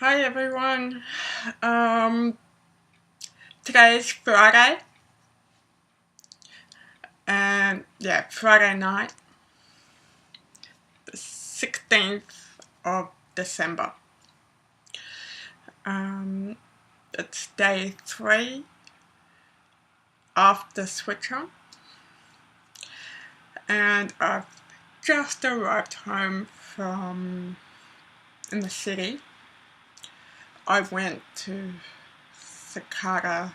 Hi everyone. Um, Today's Friday, and yeah, Friday night, the 16th of December. It's day 3 after switch on, and I've just arrived home from in the city. I went to Cicada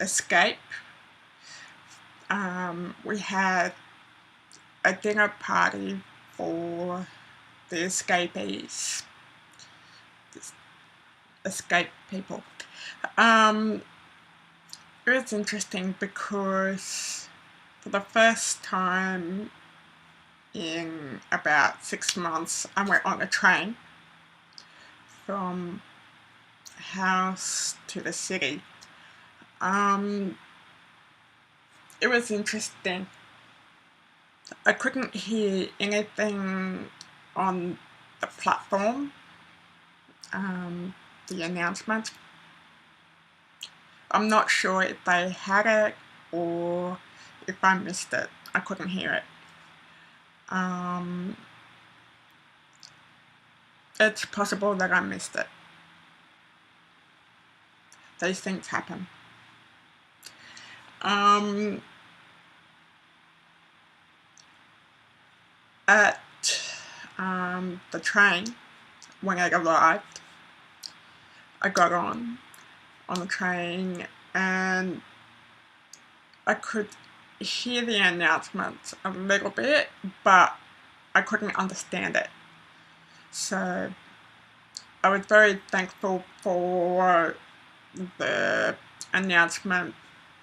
Escape. We had a dinner party for the escapees, escape people. It was interesting because for the first time in about 6 months, I went on a train from house to the city. It was interesting. I couldn't hear anything on the platform, the announcement. I'm not sure if they had it or if I missed it. I couldn't hear it. It's possible that I missed it. These things happen. At the train, when I arrived, I got on the train and I could hear the announcement a little bit, but I couldn't understand it. So I was very thankful for the announcement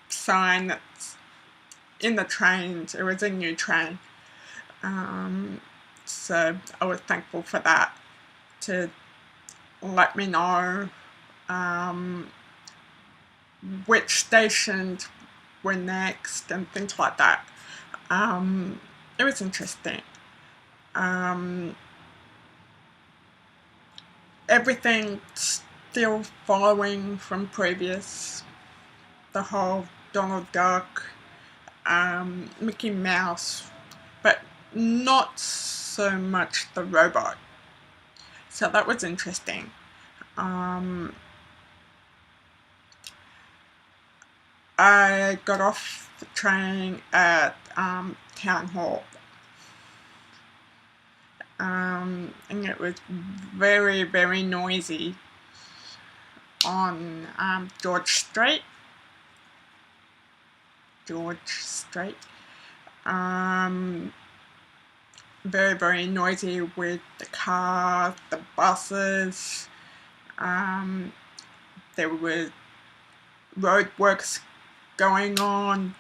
sign that's in the trains. It was a new train. So I was thankful for that, to let me know which stations were next and things like that. It was interesting. Everything still following from previous. The whole Donald Duck, Mickey Mouse, but not so much the robot. So that was interesting. I got off the train at Town Hall, and it was very, very noisy on George Street. Very, very noisy with the cars, the buses. There were roadworks going on.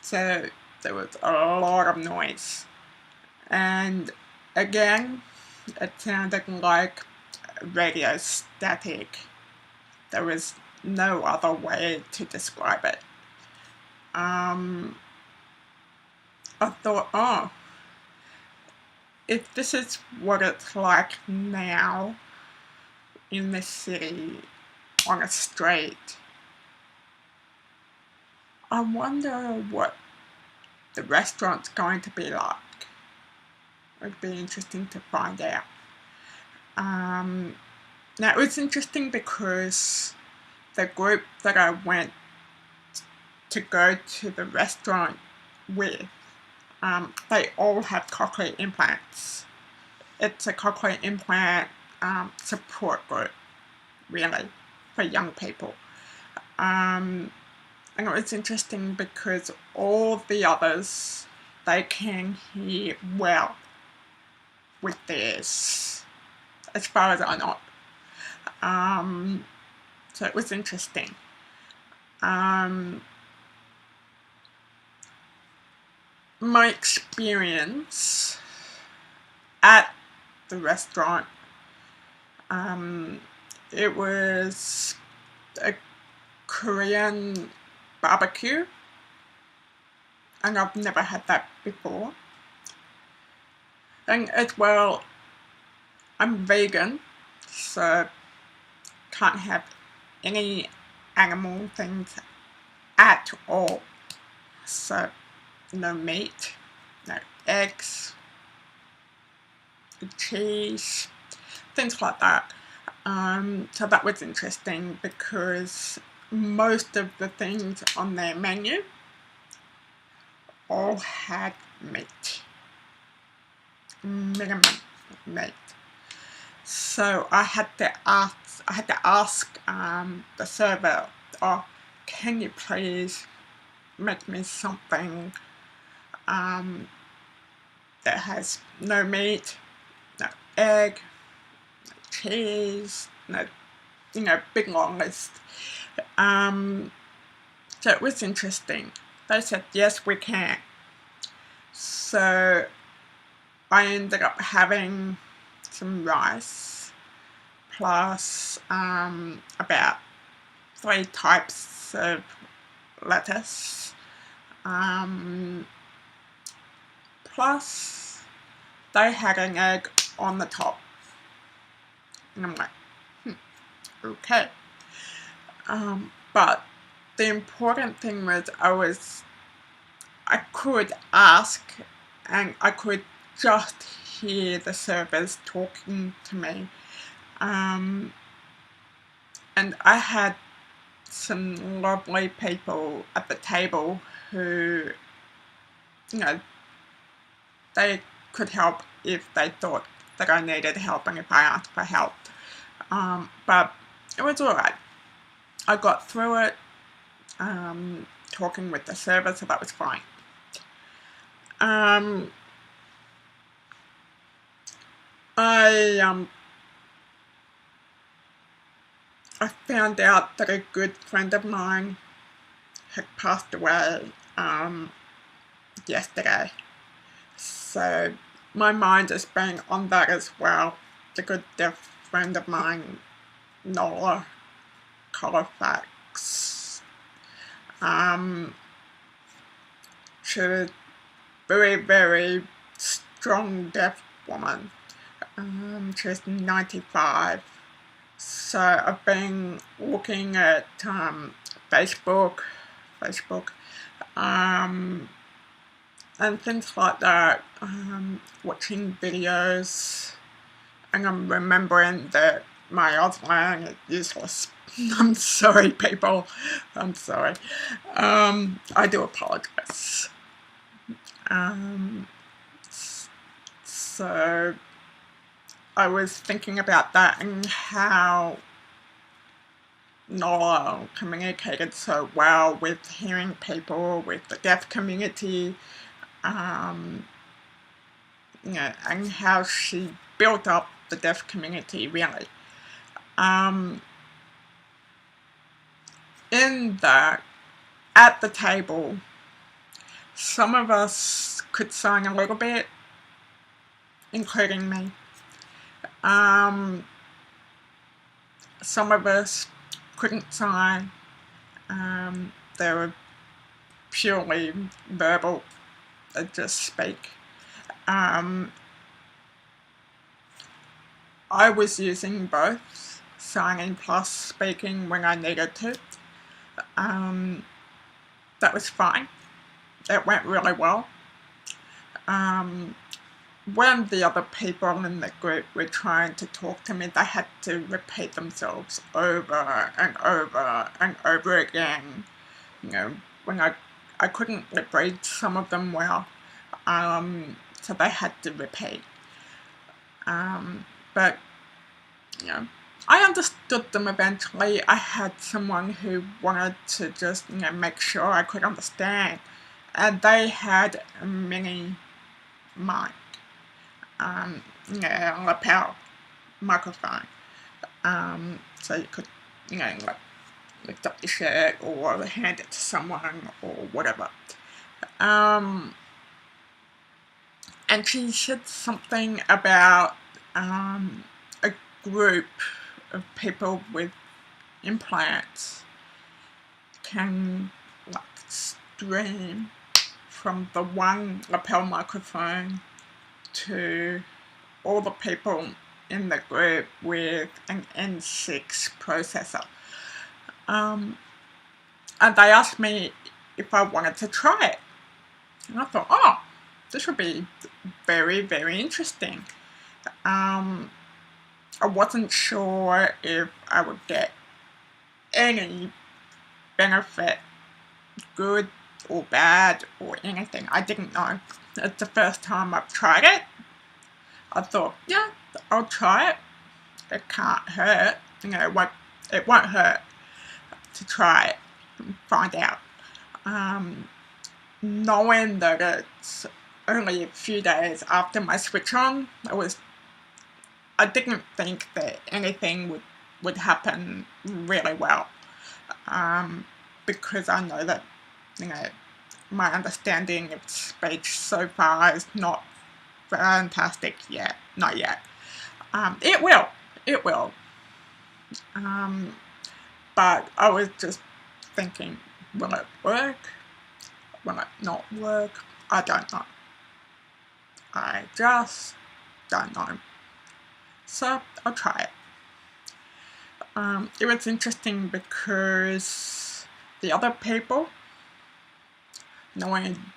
So there was a lot of noise. And again, it sounded like radio static. There was no other way to describe it. I thought, oh, if this is what it's like now in this city on a street, I wonder what the restaurant's going to be like. It'd be interesting to find out. Now, it was interesting because the group that I went to go to the restaurant with, they all have cochlear implants. It's a cochlear implant support group, really, for young people. And it was interesting because all the others, they can hear well with theirs, as far as I know. So it was interesting. My experience at the restaurant, it was a Korean barbecue, and I've never had that before. And as well, I'm vegan, so can't have any animal things at all. So no meat, no eggs, cheese, things like that. So that was interesting because most of the things on their menu all had meat, minimum meat. So I had to ask the server, "Oh, can you please make me something that has no meat, no egg, no cheese, no, big long list." So it was interesting. They said, yes, we can. So I ended up having some rice plus about 3 types of lettuce, plus they had an egg on the top. And I'm like, okay. But the important thing was I could ask and I could just hear the servers talking to me. And I had some lovely people at the table who, they could help if they thought that I needed help and if I asked for help. But it was alright. I got through it, talking with the server, so that was fine. I found out that a good friend of mine had passed away yesterday. So my mind has been on that as well. The good deaf friend of mine, Nola Colfax. She was a very, very strong deaf woman. She's 95. So I've been looking at Facebook, and things like that, watching videos, and I'm remembering that my Auslan is useless. I'm sorry, people. I'm sorry. I do apologize. So I was thinking about that and how Nola communicated so well with hearing people, with the deaf community, and how she built up the deaf community, really. In that, at the table, some of us could sing a little bit, including me. Some of us couldn't sign. They were purely verbal, they just speak. I was using both, signing plus speaking when I needed to. That was fine. It went really well. When the other people in the group were trying to talk to me, they had to repeat themselves over and over and over again. When I couldn't read some of them well, so they had to repeat. But, I understood them eventually. I had someone who wanted to just, make sure I could understand. And they had a mini mic, lapel microphone. So you could, lift up your shirt or hand it to someone or whatever. And she said something about a group of people with implants can stream from the one lapel microphone to all the people in the group with an N6 processor. And they asked me if I wanted to try it. And I thought, oh, this would be very, very interesting. I wasn't sure if I would get any benefit, good or bad or anything. I didn't know. It's the first time I've tried it. I thought, yeah, I'll try it. It can't hurt. It won't hurt to try it and find out. Knowing that it's only a few days after my switch on, I didn't think that anything would happen really well, because I know that, my understanding of speech so far is not fantastic yet, not yet. It will, but I was just thinking, will it work? Will it not work? I don't know. I just don't know. So I'll try it. It was interesting because the other people, knowing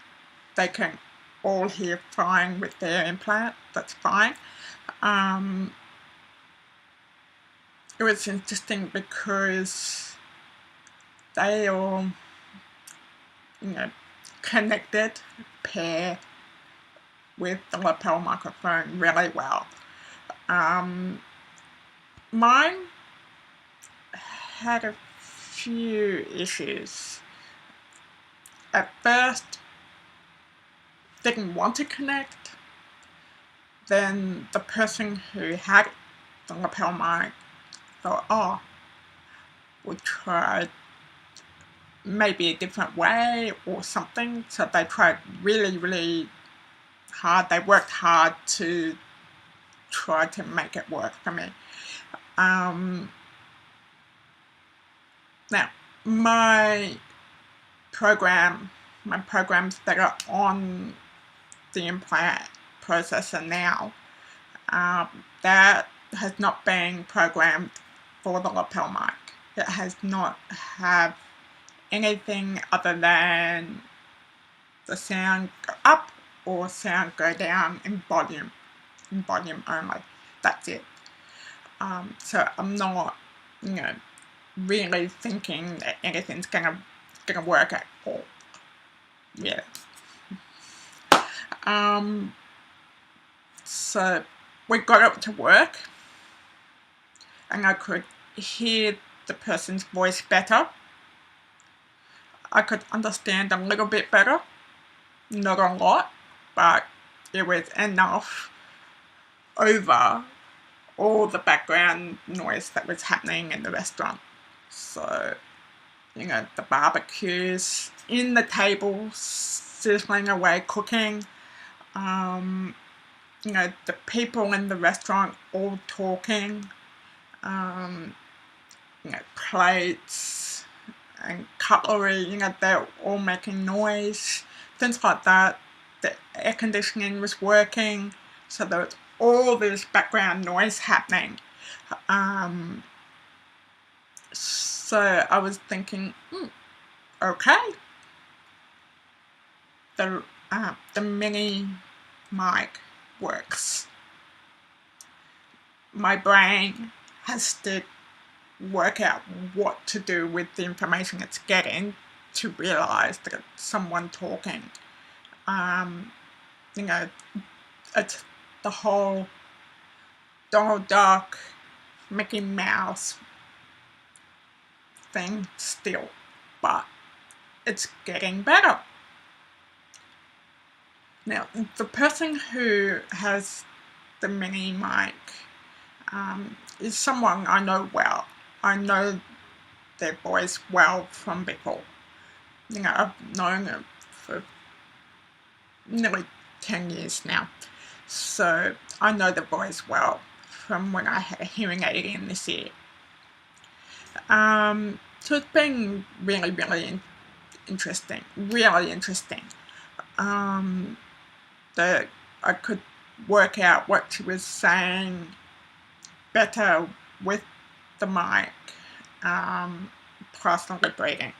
they can all hear fine with their implant, that's fine. It was interesting because they all, connected, pair with the lapel microphone really well. Mine had a few issues. At first, didn't want to connect. Then the person who had the lapel mic thought, oh, we'll try maybe a different way or something. So they tried really, really hard. They worked hard to try to make it work for me. Now, my programs that are on the implant processor now, that has not been programmed for the lapel mic. It has not have anything other than the sound go up or sound go down in volume only. That's it. So I'm not, really thinking that anything's gonna work at all. Yeah. So we got it to work, and I could hear the person's voice better. I could understand a little bit better, not a lot, but it was enough over all the background noise that was happening in the restaurant. So, the barbecues in the table, sizzling away, cooking, the people in the restaurant all talking, plates and cutlery, they're all making noise, things like that. The air conditioning was working, so there was all this background noise happening. So I was thinking, okay, the mini mic works. My brain has to work out what to do with the information it's getting to realize that it's someone talking. It's the whole Donald Duck, Mickey Mouse thing still, but it's getting better. Now, the person who has the mini mic is someone I know well. I know their voice well from before. I've known them for nearly 10 years now. So I know the voice well from when I had a hearing aid in this ear. So it's been really, really interesting. Really interesting. That I could work out what she was saying better with the mic, personally breathing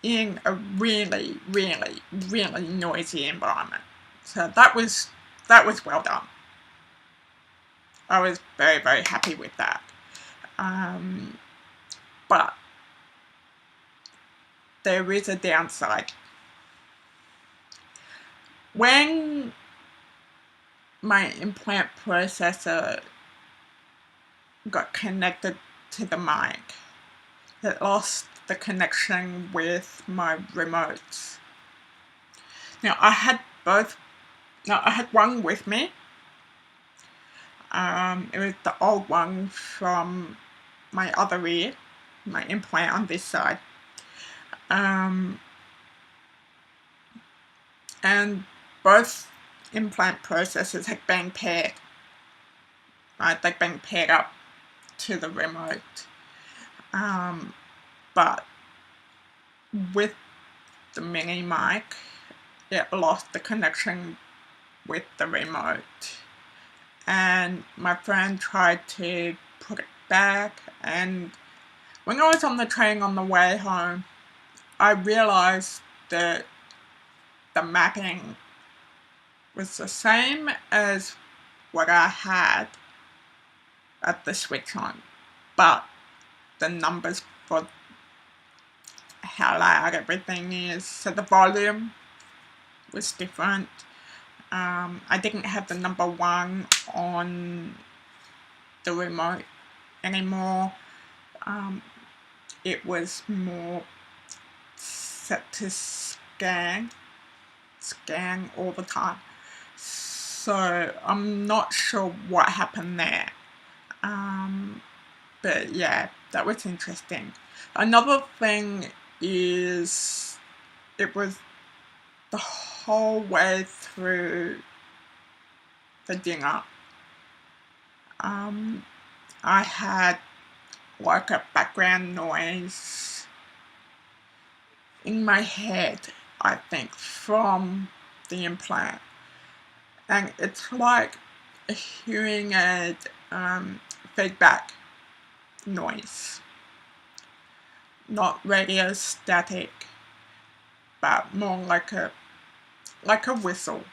in a really, really, really noisy environment. So that was well done. I was very, very happy with that. But there is a downside. When my implant processor got connected to the mic, it lost the connection with my remotes. Now I had one with me. It was the old one from my other ear, my implant on this side. And both implant processors had been paired. Right, they'd been paired up to the remote. But with the mini mic, it lost the connection with the remote. And my friend tried to put it back, and when I was on the train on the way home, I realized that the mapping was the same as what I had at the switch on, but the numbers for how loud everything is, so the volume was different. I didn't have the number 1 on the remote anymore. It was more set to scan all the time. So I'm not sure what happened there. But yeah, that was interesting. Another thing is, it was the whole way through the dinner. I had like a background noise in my head, I think, from the implant. And it's like a hearing aid feedback noise. Not radio static, but more like a whistle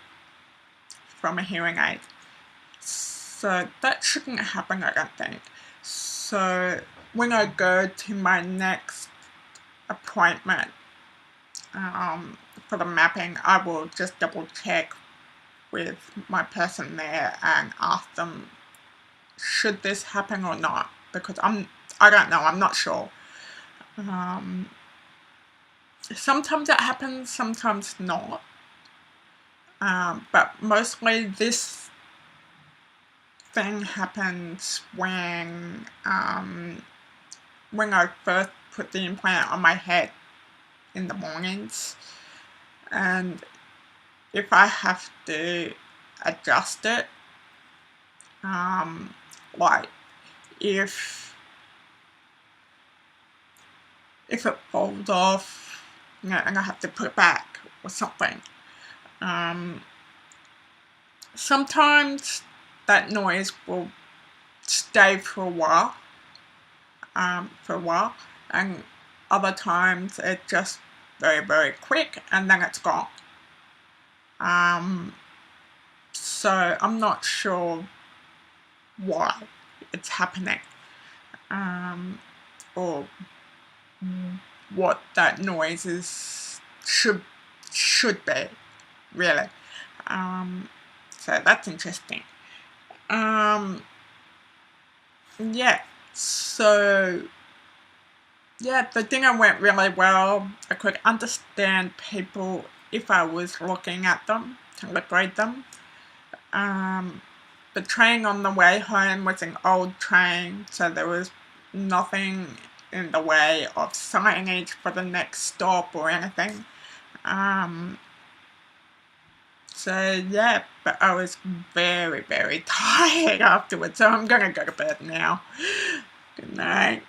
from a hearing aid. So that shouldn't happen, I don't think. So when I go to my next appointment for the mapping, I will just double check with my person there and ask them, should this happen or not? Because I don't know, I'm not sure. Sometimes it happens, sometimes not. But mostly this thing happens when I first put the implant on my head in the mornings, and if I have to adjust it, like if it falls off, and I have to put it back or something, sometimes that noise will stay for a while, and other times it's just very, very quick and then it's gone. So I'm not sure why it's happening, or what that noise should be, really. So that's interesting. Yeah, so yeah, the dinner went really well. I could understand people if I was looking at them to lip read them. The train on the way home was an old train, so there was nothing in the way of signage for the next stop or anything. So yeah, but I was very, very tired afterwards, so I'm gonna go to bed now. Good night.